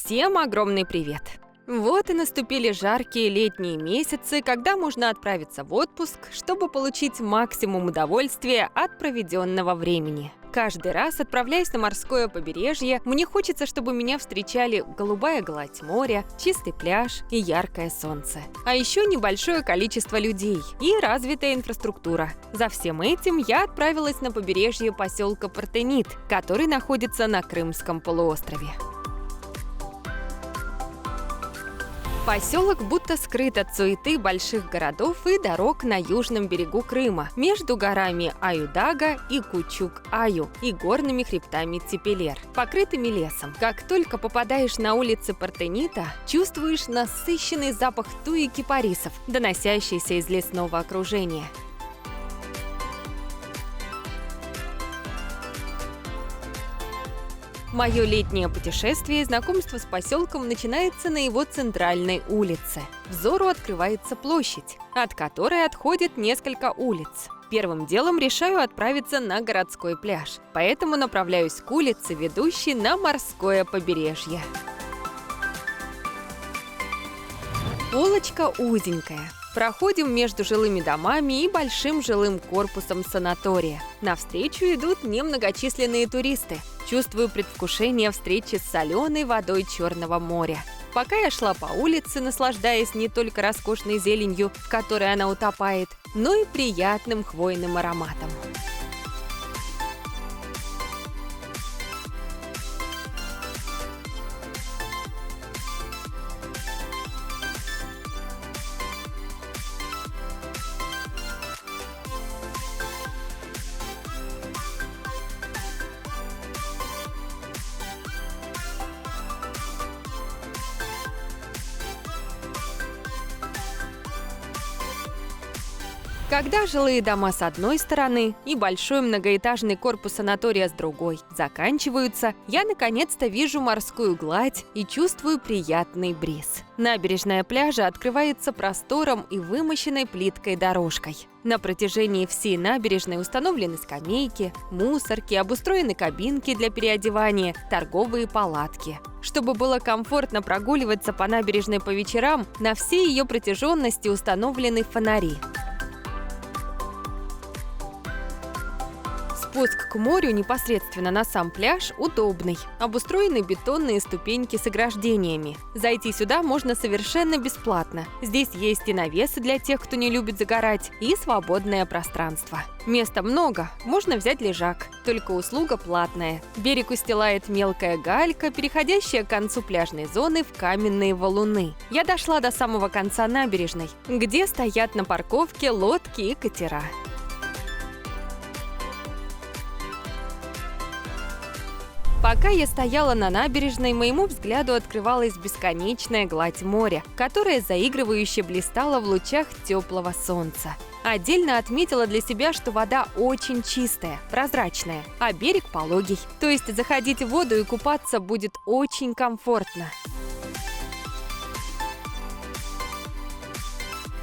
Всем огромный привет! Вот и наступили жаркие летние месяцы, когда можно отправиться в отпуск, чтобы получить максимум удовольствия от проведенного времени. Каждый раз, отправляясь на морское побережье, мне хочется, чтобы меня встречали голубая гладь моря, чистый пляж и яркое солнце. А еще небольшое количество людей и развитая инфраструктура. За всем этим я отправилась на побережье поселка Партенит, который находится на Крымском полуострове. Поселок будто скрыт от суеты больших городов и дорог на южном берегу Крыма, между горами Аюдага и Кучук-Аю и горными хребтами Тепелер, покрытыми лесом. Как только попадаешь на улицы Партенита, чувствуешь насыщенный запах туи и кипарисов, доносящийся из лесного окружения. Мое летнее путешествие и знакомство с поселком начинается на его центральной улице. Взору открывается площадь, от которой отходит несколько улиц. Первым делом решаю отправиться на городской пляж, поэтому направляюсь к улице, ведущей на морское побережье. Улочка узенькая. Проходим между жилыми домами и большим жилым корпусом санатория. Навстречу идут немногочисленные туристы. Чувствую предвкушение встречи с соленой водой Черного моря. Пока я шла по улице, наслаждаясь не только роскошной зеленью, в которой она утопает, но и приятным хвойным ароматом. Когда жилые дома с одной стороны и большой многоэтажный корпус санатория с другой заканчиваются, я наконец-то вижу морскую гладь и чувствую приятный бриз. Набережная пляжа открывается простором и вымощенной плиткой дорожкой. На протяжении всей набережной установлены скамейки, мусорки, обустроены кабинки для переодевания, торговые палатки. Чтобы было комфортно прогуливаться по набережной по вечерам, на всей ее протяженности установлены фонари. Спуск к морю непосредственно на сам пляж удобный. Обустроены бетонные ступеньки с ограждениями. Зайти сюда можно совершенно бесплатно. Здесь есть и навесы для тех, кто не любит загорать, и свободное пространство. Места много, можно взять лежак, только услуга платная. Берег устилает мелкая галька, переходящая к концу пляжной зоны в каменные валуны. Я дошла до самого конца набережной, где стоят на парковке лодки и катера. Пока я стояла на набережной, моему взгляду открывалась бесконечная гладь моря, которая заигрывающе блистала в лучах теплого солнца. Отдельно отметила для себя, что вода очень чистая, прозрачная, а берег пологий. То есть заходить в воду и купаться будет очень комфортно.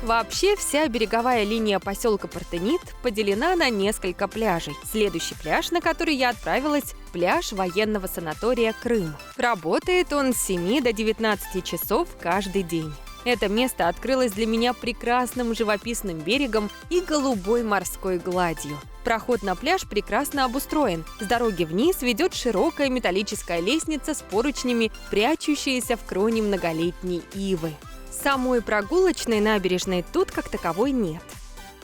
Вообще, вся береговая линия поселка Партенит поделена на несколько пляжей. Следующий пляж, на который я отправилась – пляж военного санатория «Крым». Работает он с 7 до 19 часов каждый день. Это место открылось для меня прекрасным живописным берегом и голубой морской гладью. Проход на пляж прекрасно обустроен. С дороги вниз ведет широкая металлическая лестница с поручнями, прячущаяся в кроне многолетней ивы. Самой прогулочной набережной тут как таковой нет.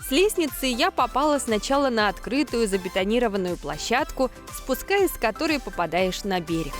С лестницы я попала сначала на открытую забетонированную площадку, спускаясь с которой попадаешь на берег.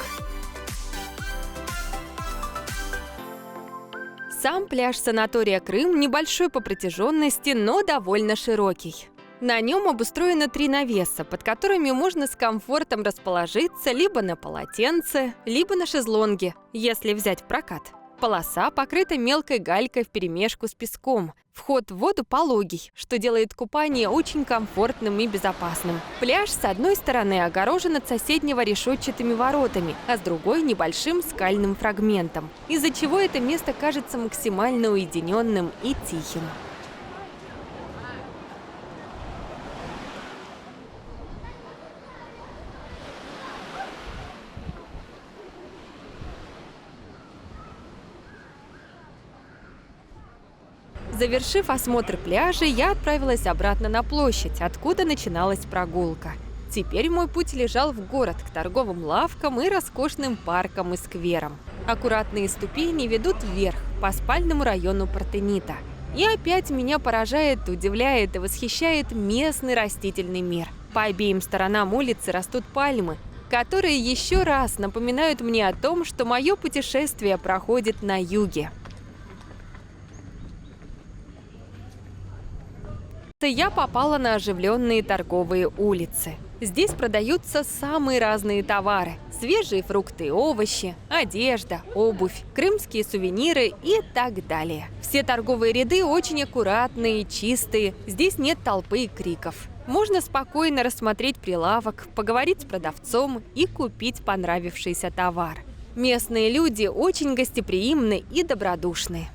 Сам пляж санатория «Крым» небольшой по протяженности, но довольно широкий. На нем обустроено 3 навеса, под которыми можно с комфортом расположиться либо на полотенце, либо на шезлонге, если взять в прокат. Полоса покрыта мелкой галькой вперемешку с песком. Вход в воду пологий, что делает купание очень комфортным и безопасным. Пляж с одной стороны огорожен от соседнего решетчатыми воротами, а с другой – небольшим скальным фрагментом, из-за чего это место кажется максимально уединенным и тихим. Завершив осмотр пляжа, я отправилась обратно на площадь, откуда начиналась прогулка. Теперь мой путь лежал в город, к торговым лавкам и роскошным паркам и скверам. Аккуратные ступени ведут вверх, по спальному району Партенита. И опять меня поражает, удивляет и восхищает местный растительный мир. По обеим сторонам улицы растут пальмы, которые еще раз напоминают мне о том, что мое путешествие проходит на юге. Я попала на оживленные торговые улицы. Здесь продаются самые разные товары: свежие фрукты и овощи, одежда, обувь, крымские сувениры и так далее. Все торговые ряды очень аккуратные, чистые, здесь нет толпы и криков. Можно спокойно рассмотреть прилавок, поговорить с продавцом и купить понравившийся товар. Местные люди очень гостеприимны и добродушны.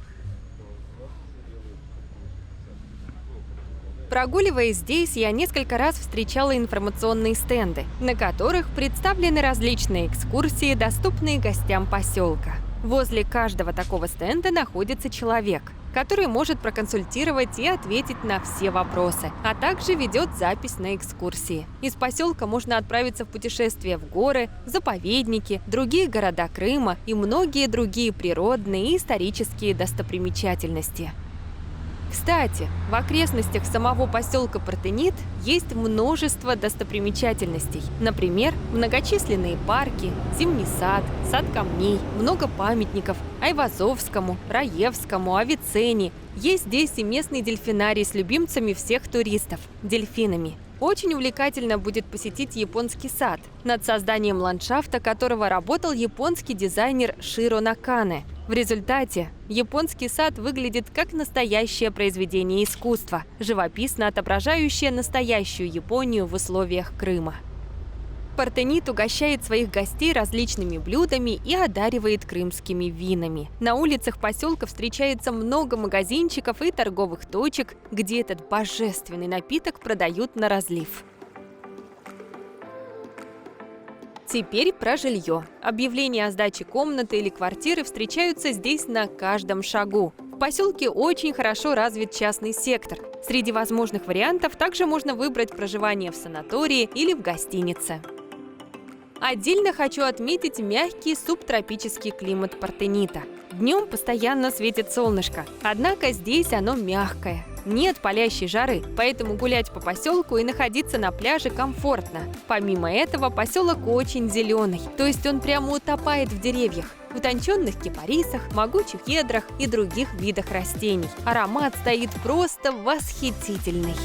Прогуливаясь здесь, я несколько раз встречала информационные стенды, на которых представлены различные экскурсии, доступные гостям поселка. Возле каждого такого стенда находится человек, который может проконсультировать и ответить на все вопросы, а также ведет запись на экскурсии. Из поселка можно отправиться в путешествие в горы, заповедники, другие города Крыма и многие другие природные и исторические достопримечательности. Кстати, в окрестностях самого поселка Партенит есть множество достопримечательностей. Например, многочисленные парки, зимний сад, сад камней, много памятников Айвазовскому, Раевскому, Авиценне. Есть здесь и местный дельфинарий с любимцами всех туристов – дельфинами. Очень увлекательно будет посетить японский сад, над созданием ландшафта которого работал японский дизайнер Широ Накане. В результате японский сад выглядит как настоящее произведение искусства, живописно отображающее настоящую Японию в условиях Крыма. Партенит угощает своих гостей различными блюдами и одаривает крымскими винами. На улицах поселка встречается много магазинчиков и торговых точек, где этот божественный напиток продают на разлив. Теперь про жилье. Объявления о сдаче комнаты или квартиры встречаются здесь на каждом шагу. В поселке очень хорошо развит частный сектор. Среди возможных вариантов также можно выбрать проживание в санатории или в гостинице. Отдельно хочу отметить мягкий субтропический климат Партенита. Днем постоянно светит солнышко, однако здесь оно мягкое. Нет палящей жары, поэтому гулять по поселку и находиться на пляже комфортно. Помимо этого, поселок очень зеленый, то есть он прямо утопает в деревьях, утонченных кипарисах, могучих кедрах и других видах растений. Аромат стоит просто восхитительный.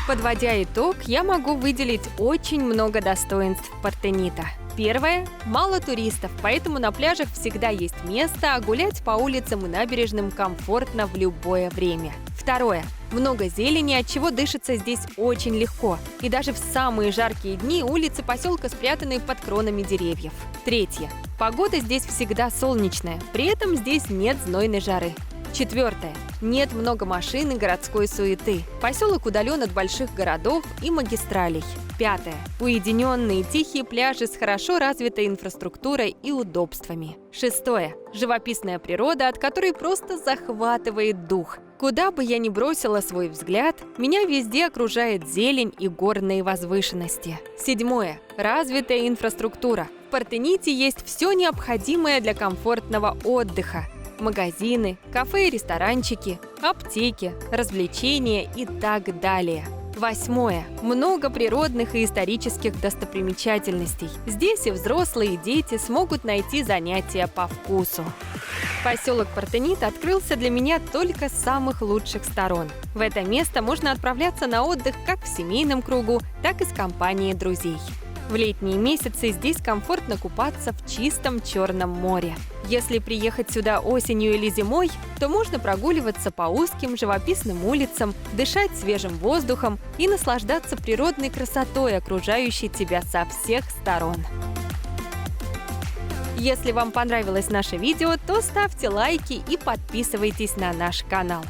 Подводя итог, я могу выделить очень много достоинств Партенита. Первое – мало туристов, поэтому на пляжах всегда есть место, а гулять по улицам и набережным комфортно в любое время. Второе – много зелени, отчего дышится здесь очень легко. И даже в самые жаркие дни улицы поселка спрятаны под кронами деревьев. Третье – погода здесь всегда солнечная, при этом здесь нет знойной жары. Четвертое. Нет много машин и городской суеты. Поселок удален от больших городов и магистралей. Пятое. Уединенные тихие пляжи с хорошо развитой инфраструктурой и удобствами. Шестое. Живописная природа, от которой просто захватывает дух. Куда бы я ни бросила свой взгляд, меня везде окружает зелень и горные возвышенности. Седьмое. Развитая инфраструктура. В Партените есть все необходимое для комфортного отдыха. Магазины, кафе и ресторанчики, аптеки, развлечения и так далее. Восьмое. Много природных и исторических достопримечательностей. Здесь и взрослые, и дети смогут найти занятия по вкусу. Поселок Партенит открылся для меня только с самых лучших сторон. В это место можно отправляться на отдых как в семейном кругу, так и с компанией друзей. В летние месяцы здесь комфортно купаться в чистом Черном море. Если приехать сюда осенью или зимой, то можно прогуливаться по узким живописным улицам, дышать свежим воздухом и наслаждаться природной красотой, окружающей тебя со всех сторон. Если вам понравилось наше видео, то ставьте лайки и подписывайтесь на наш канал.